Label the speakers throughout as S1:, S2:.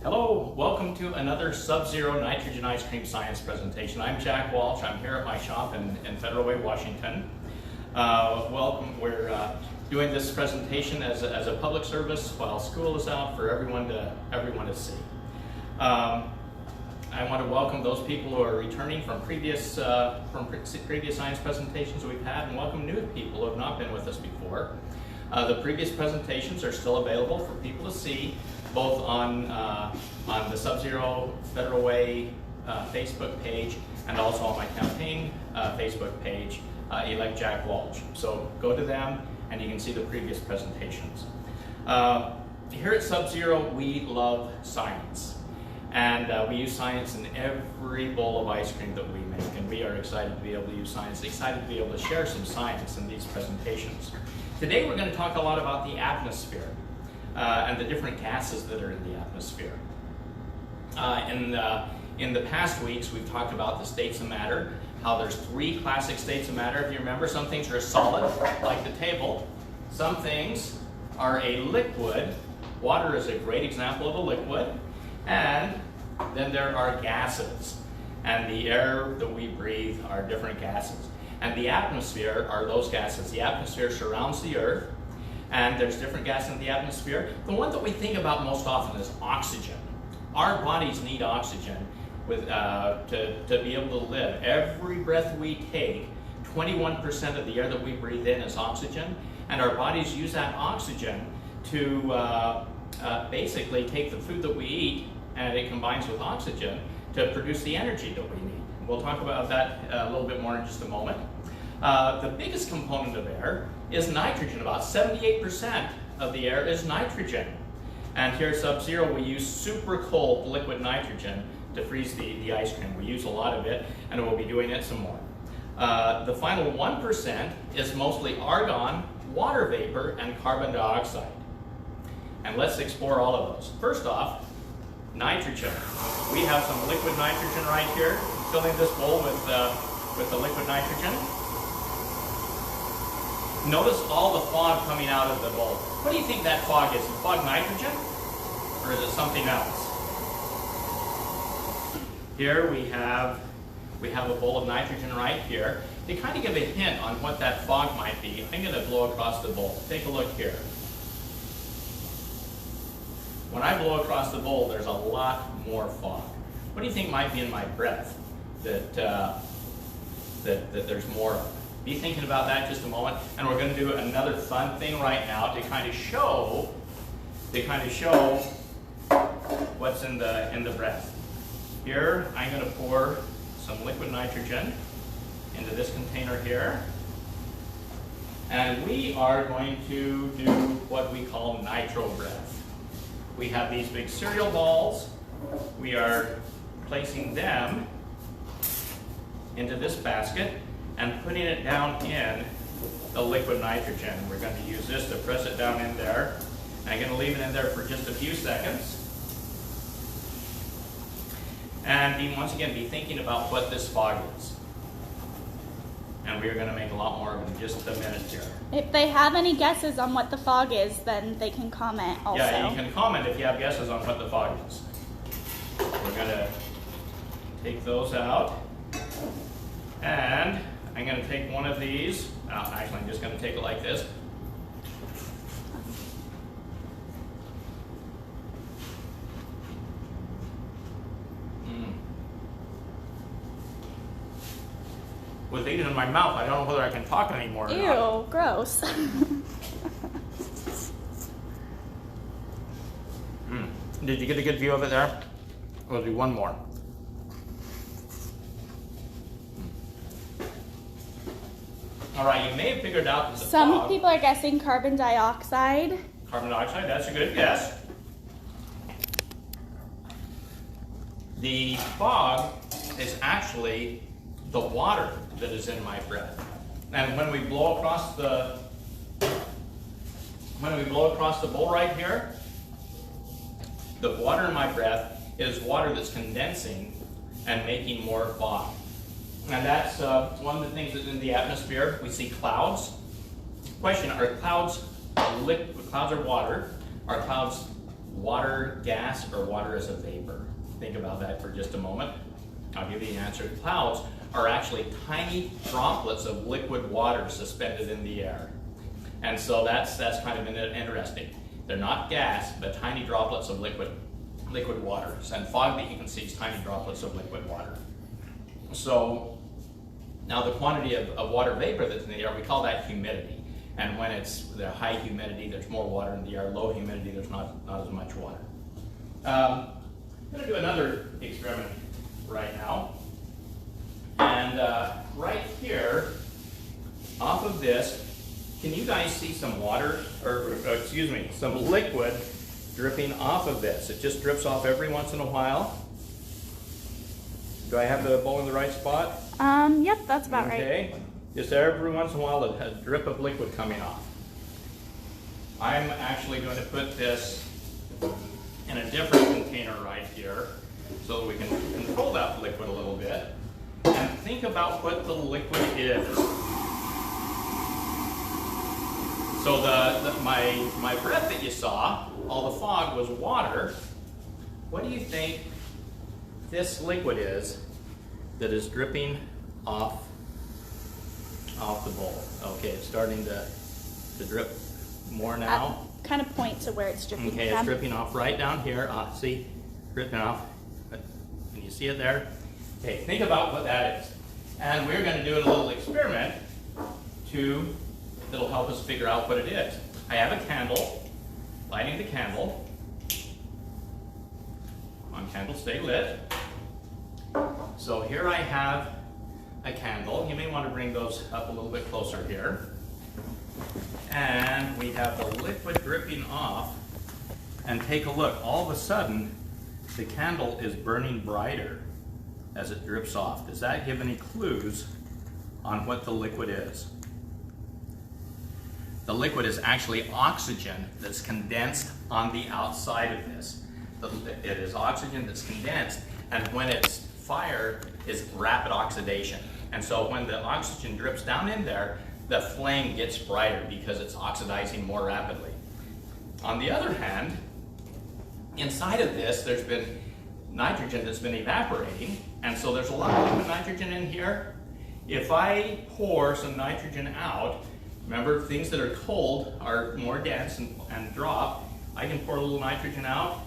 S1: Hello, welcome to another Sub-Zero Nitrogen Ice Cream Science presentation. I'm Jack Walsh. I'm here at my shop in Federal Way, Washington. Welcome. We're doing this presentation as a public service while school is out for everyone to see. I want to welcome those people who are returning from previous science presentations we've had, and welcome new people who have not been with us before. The previous presentations are still available for people to see, both on the Sub-Zero Federal Way Facebook page and also on my campaign Facebook page, Elect Jack Walsh. So go to them and you can see the previous presentations. Here at Sub-Zero, we love science. And we use science in every bowl of ice cream that we make. And we are excited to be able to use science, excited to be able to share some science in these presentations. Today we're going to talk a lot about the atmosphere and the different gases that are in the atmosphere. In the past weeks we've talked about the states of matter, how there's three classic states of matter. If you remember, some things are solid, like the table. Some things are a liquid. Water is a great example of a liquid. And then there are gases. And the air that we breathe are different gases. And the atmosphere are those gases. The atmosphere surrounds the Earth, and there's different gases in the atmosphere. The one that we think about most often is oxygen. Our bodies need oxygen to be able to live. Every breath we take, 21% of the air that we breathe in is oxygen, and our bodies use that oxygen to basically take the food that we eat, and it combines with oxygen to produce the energy that we need. We'll talk about that a little bit more in just a moment. The biggest component of air is nitrogen. About 78% of the air is nitrogen. And here at Sub-Zero, we use super cold liquid nitrogen to freeze the ice cream. We use a lot of it, and we'll be doing it some more. The final 1% is mostly argon, water vapor, and carbon dioxide. And let's explore all of those. First off, nitrogen. We have some liquid nitrogen right here, filling this bowl with the liquid nitrogen. Notice all the fog coming out of the bowl. What do you think that fog is? Is fog nitrogen, or is it something else? Here we have a bowl of nitrogen right here. To kind of give a hint on what that fog might be, I'm going to blow across the bowl. Take a look here. When I blow across the bowl, there's a lot more fog. What do you think might be in my breath that there's more of? Be thinking about that just a moment, and we're going to do another fun thing right now to kind of show what's in the breath. Here, I'm going to pour some liquid nitrogen into this container here, and we are going to do what we call nitro breath. We have these big cereal balls. We are placing them into this basket and putting it down in the liquid nitrogen. We're going to use this to press it down in there. I'm going to leave it in there for just a few seconds. And once again, be thinking about what this fog is. And we are going to make a lot more of it in just a minute here.
S2: If they have any guesses on what the fog is, then they can comment also.
S1: Yeah, you can comment if you have guesses on what the fog is. We're going to take those out. And I'm going to take one of these. Actually, I'm just going to take it like this. With these in my mouth, I don't know whether I can talk anymore or
S2: Ew,
S1: not.
S2: gross.
S1: Did you get a good view of it there? We'll do one more. All right, you may have figured out that the
S2: Some
S1: fog,
S2: people are guessing carbon dioxide.
S1: carbon dioxide, that's a good guess. The fog is actually the water that is in my breath. And when we blow across the bowl right here, the water in my breath is water that's condensing and making more fog. And that's one of the things that's in the atmosphere. We see clouds. Question, are clouds liquid? Clouds are water. Are clouds water gas or water as a vapor? Think about that for just a moment. I'll give you the answer. Clouds are actually tiny droplets of liquid water suspended in the air. And so that's kind of interesting. They're not gas, but tiny droplets of liquid water. And fog that you can see is tiny droplets of liquid water. So now the quantity of water vapor that's in the air, we call that humidity. And when it's the high humidity, there's more water in the air. Low humidity, there's not as much water. I'm going to do another experiment right now. And right here, off of this, can you guys see some water, or excuse me, some liquid dripping off of this? It just drips off every once in a while. Do I have the bowl in the right spot?
S2: Yep, that's about right.
S1: Okay. Just every once in a while a drip of liquid coming off. I'm actually going to put this in a different container right here so that we can control that liquid a little bit. And think about what the liquid is. So my breath that you saw, all the fog was water. What do you think this liquid is that is dripping off the bowl? Okay, it's starting to drip more now.
S2: Kind of point to where it's dripping.
S1: Okay, it's dripping off right down here. See, dripping off. Can you see it there? Okay, think about what that is. And we're going to do a little experiment that'll help us figure out what it is. I have a candle, lighting the candle. On candle, stay lit. So here I have a candle. You may want to bring those up a little bit closer here. And we have the liquid dripping off. And take a look. All of a sudden, the candle is burning brighter as it drips off. Does that give any clues on what the liquid is? The liquid is actually oxygen that's condensed on the outside of this. It is oxygen that's condensed, and when it's fired, it's rapid oxidation. And so when the oxygen drips down in there, the flame gets brighter because it's oxidizing more rapidly. On the other hand, inside of this, there's been nitrogen that's been evaporating, and so there's a lot of liquid nitrogen in here. If I pour some nitrogen out, remember, things that are cold are more dense and drop. I can pour a little nitrogen out,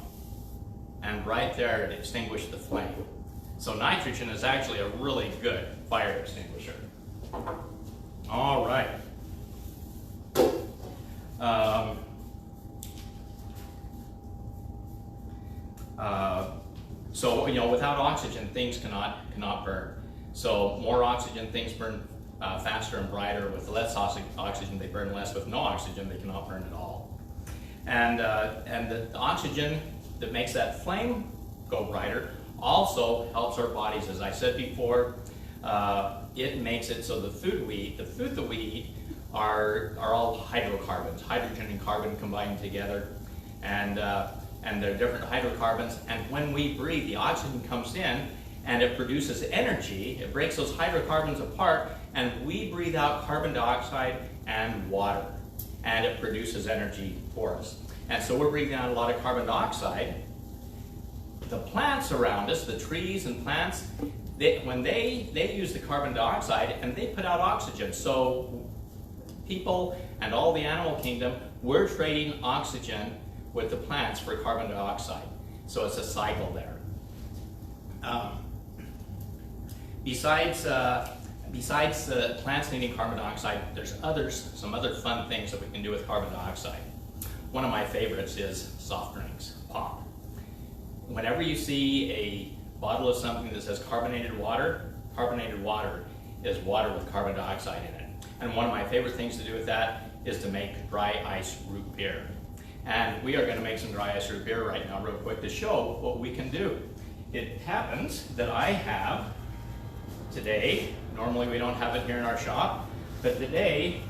S1: and right there it extinguished the flame. So nitrogen is actually a really good fire extinguisher. All right. So without oxygen, things cannot burn. So more oxygen, things burn faster and brighter. With less oxygen, they burn less. With no oxygen, they cannot burn at all. And the oxygen that makes that flame go brighter also helps our bodies. As I said before, it makes it so the food that we eat are all hydrocarbons, hydrogen and carbon combined together, and they're different hydrocarbons. And when we breathe, the oxygen comes in and it produces energy. It breaks those hydrocarbons apart, and we breathe out carbon dioxide and water, and it produces energy for us. And so we're breathing out a lot of carbon dioxide. The plants around us, the trees and plants, when they use the carbon dioxide and they put out oxygen. So people and all the animal kingdom, we're trading oxygen with the plants for carbon dioxide. So it's a cycle there. Besides plants needing carbon dioxide, there's some other fun things that we can do with carbon dioxide. One of my favorites is soft drinks, pop. Whenever you see a bottle of something that says carbonated water is water with carbon dioxide in it. And one of my favorite things to do with that is to make dry ice root beer. And we are going to make some dry ice root beer right now real quick to show what we can do. It happens that I have today, normally we don't have it here in our shop, but today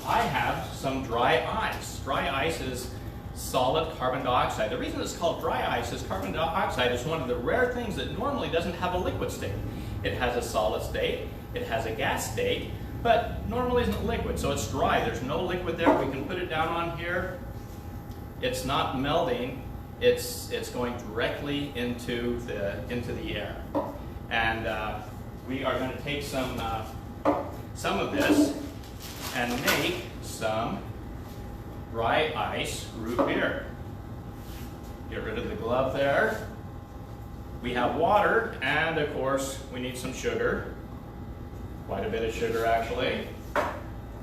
S1: I have some dry ice. Dry ice is solid carbon dioxide. The reason it's called dry ice is carbon dioxide is one of the rare things that normally doesn't have a liquid state. It has a solid state, it has a gas state, but normally isn't liquid, so it's dry. There's no liquid there. We can put it down on here, it's not melding, it's going directly into the air. And we are going to take some of this and make some dry ice root beer. Get rid of the glove there. We have water, and of course we need some sugar, quite a bit of sugar actually,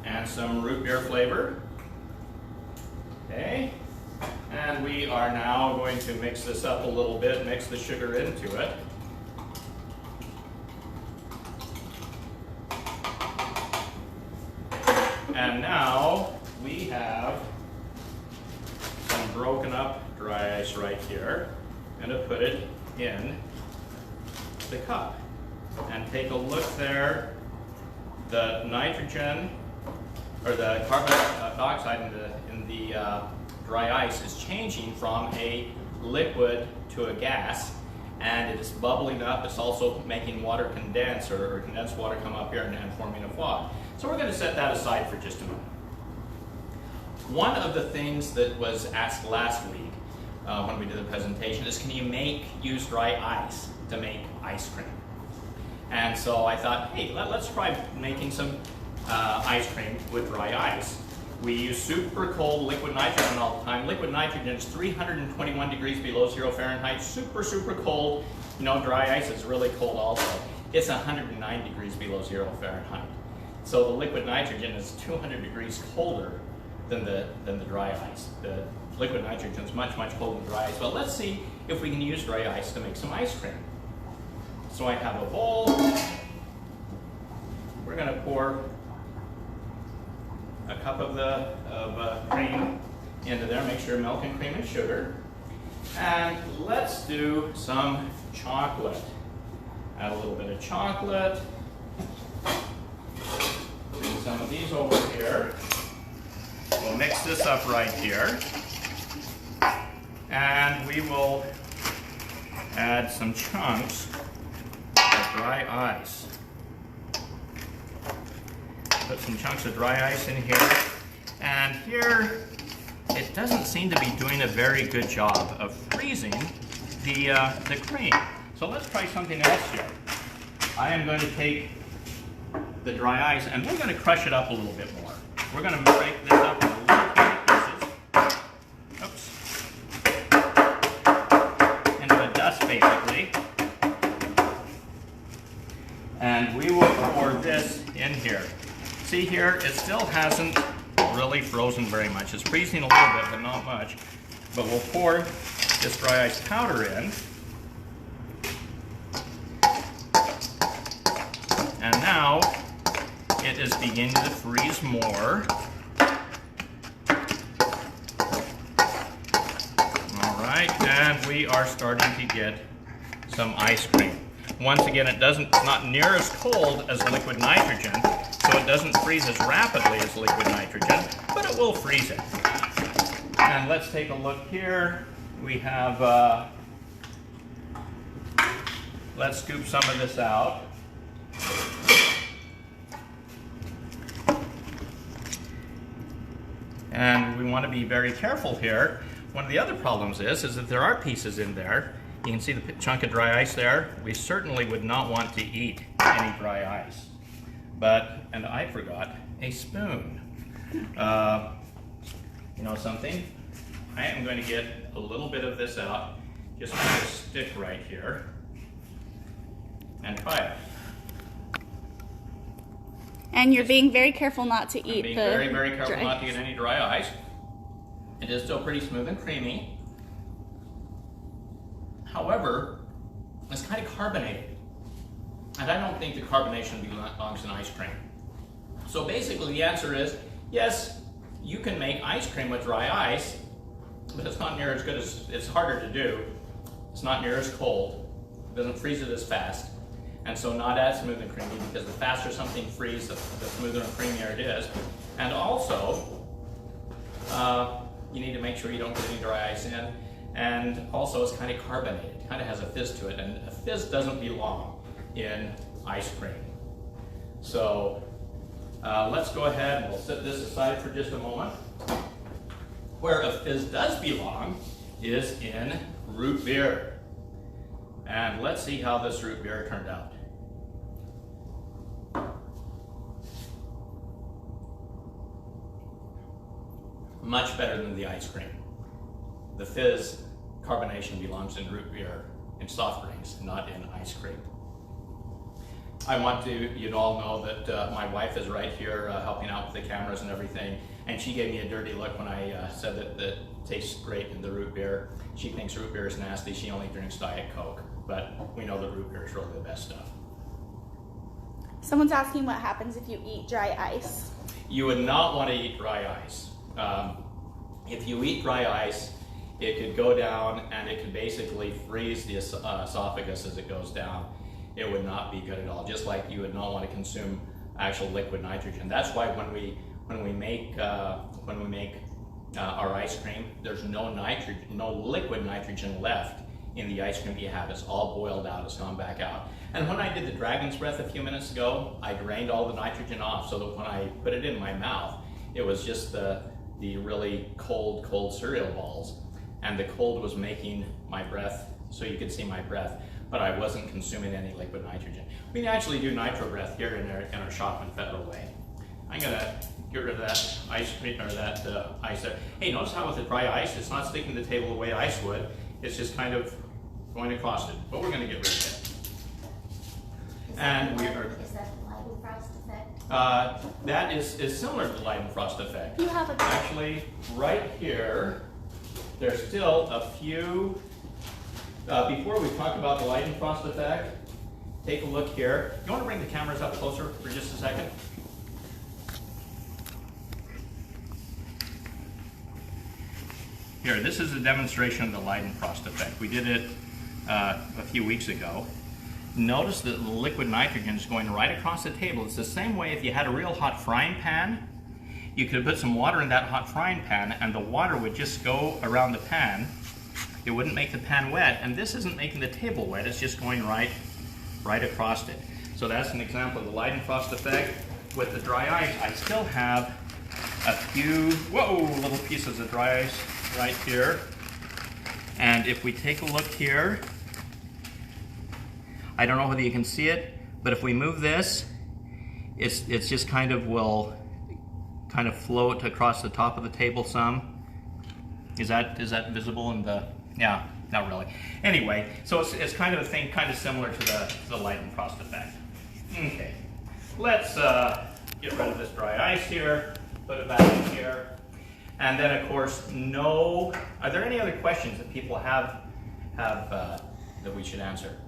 S1: and some root beer flavor. Okay, and we are now going to mix this up a little bit, mix the sugar into it. And now we have some broken up dry ice right here. I'm going to put it in the cup. And take a look there. The nitrogen, or the carbon dioxide in the dry ice is changing from a liquid to a gas, and it is bubbling up. It's also making water condense, or condensed water come up here and forming a fog. So we're going to set that aside for just a moment. One of the things that was asked last week when we did the presentation is, can you use dry ice to make ice cream? And so I thought, hey, let's try making some ice cream with dry ice. We use super cold liquid nitrogen all the time. Liquid nitrogen is 321 degrees below 0 Fahrenheit, super cold. You know, dry ice is really cold also. It's 109 degrees below 0 Fahrenheit. So the liquid nitrogen is 200 degrees colder than the dry ice. The liquid nitrogen is much colder than dry ice. But let's see if we can use dry ice to make some ice cream. So I have a bowl. We're going to pour a cup of cream into there. Make sure milk and cream and sugar. And let's do some chocolate. Add a little bit of chocolate. Bring some of these over here. We'll mix this up right here. And we will add some chunks of dry ice. Put some chunks of dry ice in here. And here, it doesn't seem to be doing a very good job of freezing the cream. So let's try something else here. I am going to take the dry ice and we're going to crush it up a little bit more. We're going to break this up into little tiny pieces. Oops. Into a dust, basically. And we will pour this in here. See here, it still hasn't really frozen very much. It's freezing a little bit, but not much. But we'll pour this dry ice powder in. And now it is beginning to freeze more. All right, and we are starting to get some ice cream. Once again, it's not near as cold as liquid nitrogen, so it doesn't freeze as rapidly as liquid nitrogen, but it will freeze it. And let's take a look here. We have, let's scoop some of this out. And we want to be very careful here. One of the other problems is that there are pieces in there. You can see the chunk of dry ice there. We certainly would not want to eat any dry ice. And I forgot a spoon. You know something? I am going to get a little bit of this out, just kind of stick right here, and try it.
S2: And you're being very careful not to eat
S1: being very careful not to get any dry ice. It is still pretty smooth and creamy. However, it's kind of carbonated. And I don't think the carbonation belongs in ice cream. So basically the answer is, yes, you can make ice cream with dry ice, but it's not near as good as, it's harder to do. It's not near as cold. It doesn't freeze it as fast. And so not as smooth and creamy, because the faster something freezes, the smoother and creamier it is. And also, you need to make sure you don't get any dry ice in. And also it's kind of carbonated, it kind of has a fizz to it, and a fizz doesn't belong in ice cream. So let's go ahead and we'll set this aside for just a moment. Where a fizz does belong is in root beer. And let's see how this root beer turned out. Much better than the ice cream. The fizz carbonation belongs in root beer and soft drinks, not in ice cream. I want you to all know that my wife is right here helping out with the cameras and everything, and she gave me a dirty look when I said that it tastes great in the root beer. She thinks root beer is nasty. She only drinks Diet Coke, but we know that root beer is really the best stuff.
S2: Someone's asking what happens if you eat dry ice.
S1: You would not want to eat dry ice. If you eat dry ice, it could go down and it could basically freeze the esophagus as it goes down. It would not be good at all, just like you would not want to consume actual liquid nitrogen. That's why when we make our ice cream, there's no liquid nitrogen left in the ice cream you have. It's all boiled out, it's gone back out. And when I did the dragon's breath a few minutes ago, I drained all the nitrogen off so that when I put it in my mouth, it was just the really cold cereal balls. And the cold was making my breath, so you could see my breath, but I wasn't consuming any liquid nitrogen. We can actually do nitro breath here in our shop in Federal Way. I'm gonna get rid of that ice cream, or that ice there. Hey, notice how with the dry ice, it's not sticking to the table the way ice would. It's just kind of going across it, but we're gonna get rid of it.
S3: Is that the Leidenfrost effect?
S1: That is similar to the Leidenfrost effect.
S2: You have a
S1: Actually, right here, there's still a few, before we talk about the Leidenfrost effect, take a look here. You want to bring the cameras up closer for just a second? Here, this is a demonstration of the Leidenfrost effect. We did it a few weeks ago. Notice that the liquid nitrogen is going right across the table. It's the same way if you had a real hot frying pan. You could put some water in that hot frying pan and the water would just go around the pan. It wouldn't make the pan wet, and this isn't making the table wet, it's just going right across it. So that's an example of the Leidenfrost effect. With the dry ice, I still have a few, little pieces of dry ice right here. And if we take a look here, I don't know whether you can see it, but if we move this, it's just kind of will float across the top of the table some. Is that visible in the, yeah, not really. Anyway, so it's kind of a thing, kind of similar to the Leidenfrost effect. Okay, let's get rid of this dry ice here, put it back in here. And then of course, are there any other questions that people have that we should answer?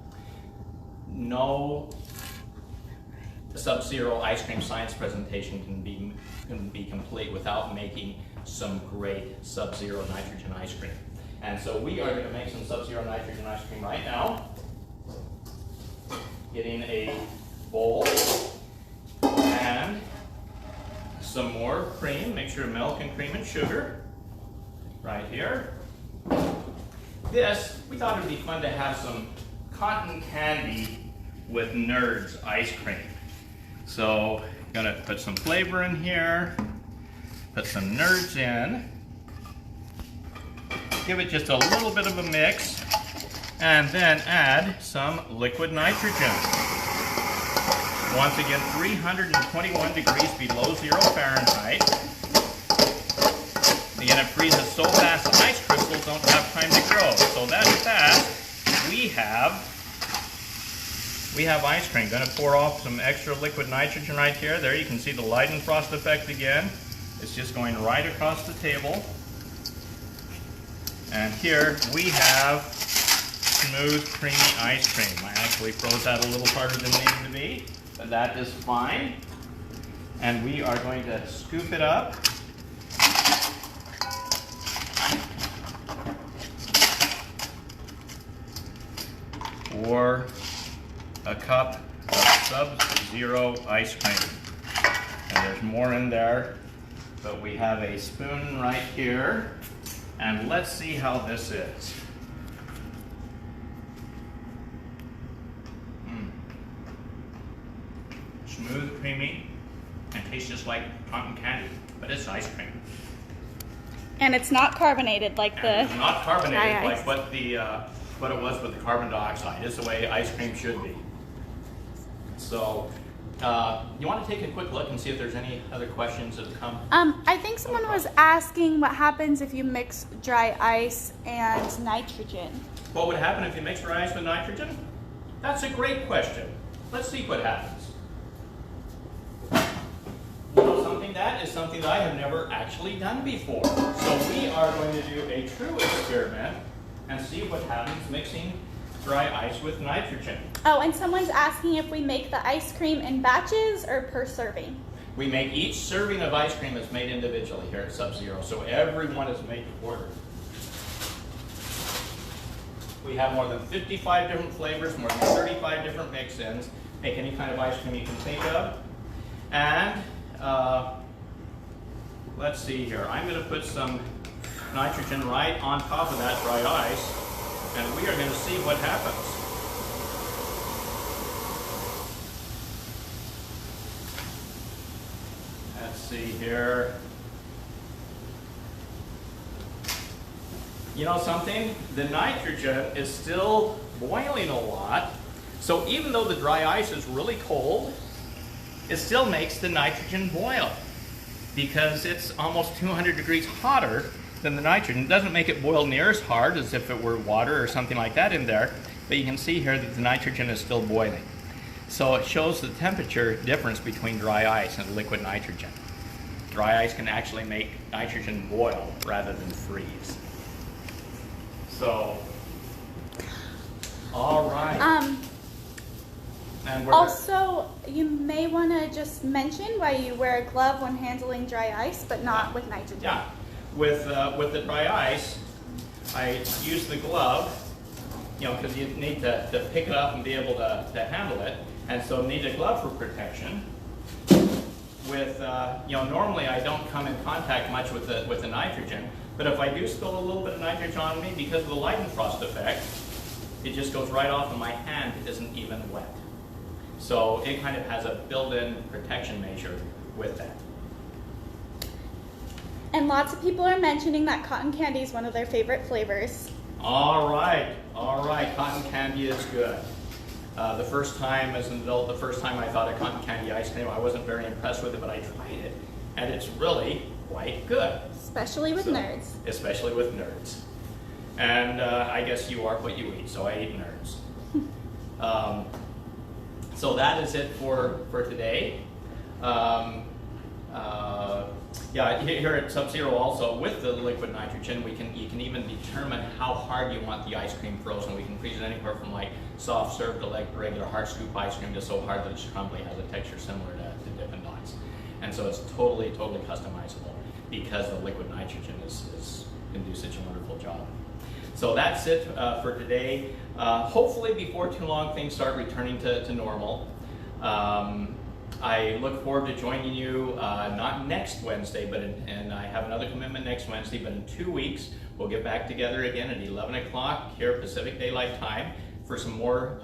S1: No Sub-Zero ice cream science presentation can be complete without making some great Sub-Zero nitrogen ice cream. And so we are going to make some Sub-Zero nitrogen ice cream right now. Getting a bowl and some more cream. Make sure milk and cream and sugar right here. This, we thought it would be fun to have some cotton candy with Nerds ice cream. So, gonna put some flavor in here, put some Nerds in, give it just a little bit of a mix, and then add some liquid nitrogen. Once again, 321 degrees below 0 Fahrenheit. Again, it freezes so fast the ice crystals don't have time to grow. So that's fast. We have ice cream. Going to pour off some extra liquid nitrogen right here. There you can see the Leidenfrost effect again. It's just going right across the table. And here we have smooth, creamy ice cream. I actually froze that a little harder than it needed to be, but that is fine. And we are going to scoop it up. Or a cup of Sub-Zero ice cream. And there's more in there, but we have a spoon right here. And let's see how this is. Smooth, creamy, and tastes just like cotton candy, but it's ice cream.
S2: And it's not carbonated like the
S1: It's not carbonated
S2: dry ice.
S1: like what it was with the carbon dioxide. It's the way ice cream should be. So, you want to take a quick look and see if there's any other questions that have come?
S2: I think someone was asking what happens if you mix dry ice and nitrogen.
S1: What would happen if you mix dry ice with nitrogen? That's a great question. Let's see what happens. You know something? That is something that I have never actually done before. So we are going to do a true experiment and see what happens mixing dry ice with nitrogen.
S2: Oh, and someone's asking if we make the ice cream in batches or per serving.
S1: We make each serving of ice cream is made individually here at Sub-Zero, so every one is made to order. We have more than 55 different flavors, more than 35 different mix-ins. Make any kind of ice cream you can think of. And let's see here. I'm going to put some nitrogen right on top of that dry ice, and we are going to see what happens. Let's see here. You know something? The nitrogen is still boiling a lot. So even though the dry ice is really cold, it still makes the nitrogen boil because it's almost 200 degrees hotter than the nitrogen. It doesn't make it boil near as hard as if it were water or something like that in there, but you can see here that the nitrogen is still boiling. So it shows the temperature difference between dry ice and liquid nitrogen. Dry ice can actually make nitrogen boil rather than freeze. So, all right. And we're
S2: Also, you may want to just mention why you wear a glove when handling dry ice, but not with nitrogen.
S1: Yeah, with the dry ice, I use the glove, you know, because you need to pick it up and be able to handle it, and so need a glove for protection. With you know, normally I don't come in contact much with the nitrogen, but if I do spill a little bit of nitrogen on me because of the Leidenfrost effect, it just goes right off and my hand isn't even wet. So it kind of has a built-in protection measure with that.
S2: And lots of people are mentioning that cotton candy is one of their favorite flavors.
S1: All right, cotton candy is good. The first time as an adult, the first time I thought of cotton candy ice cream, I wasn't very impressed with it, but I tried it, and it's really quite good.
S2: Especially with nerds.
S1: Especially with nerds. And I guess you are what you eat, so I eat nerds. So that is it for today. Yeah, here at Sub-Zero also, with the liquid nitrogen, you can even determine how hard you want the ice cream frozen. We can freeze it anywhere from like soft serve to like regular hard scoop ice cream to so hard that it's crumbly, has a texture similar to Dippin' Dots. And so it's totally customizable because the liquid nitrogen can do such a wonderful job. So that's it for today. Hopefully before too long things start returning to normal. I look forward to joining you, not next Wednesday, and I have another commitment next Wednesday, but in 2 weeks, we'll get back together again at 11 o'clock here Pacific Daylight Time for some more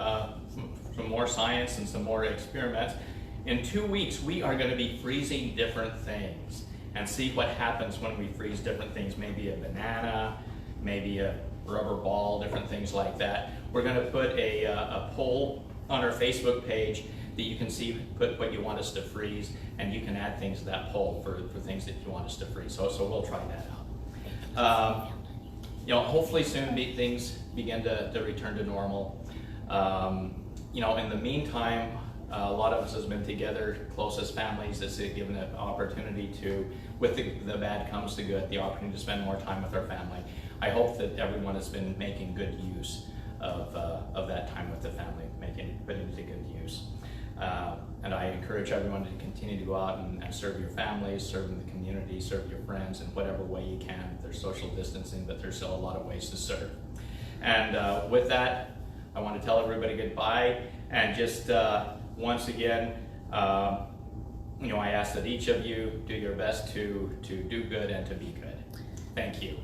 S1: science and some more experiments. In 2 weeks, we are going to be freezing different things and see what happens when we freeze different things, maybe a banana, maybe a rubber ball, different things like that. We're going to put a poll on our Facebook page that you can see, put what you want us to freeze, and you can add things to that poll for things that you want us to freeze. So we'll try that out. You know, hopefully soon things begin to return to normal. You know, in the meantime, a lot of us has been together, closest families. It's given an opportunity to, with the bad comes the good, the opportunity to spend more time with our family. I hope that everyone has been making good use of that time with the family, putting it to good use. And I encourage everyone to continue to go out and serve your families, serve in the community, serve your friends in whatever way you can. There's social distancing, but there's still a lot of ways to serve. And with that, I want to tell everybody goodbye. And just once again, you know, I ask that each of you do your best to do good and to be good. Thank you.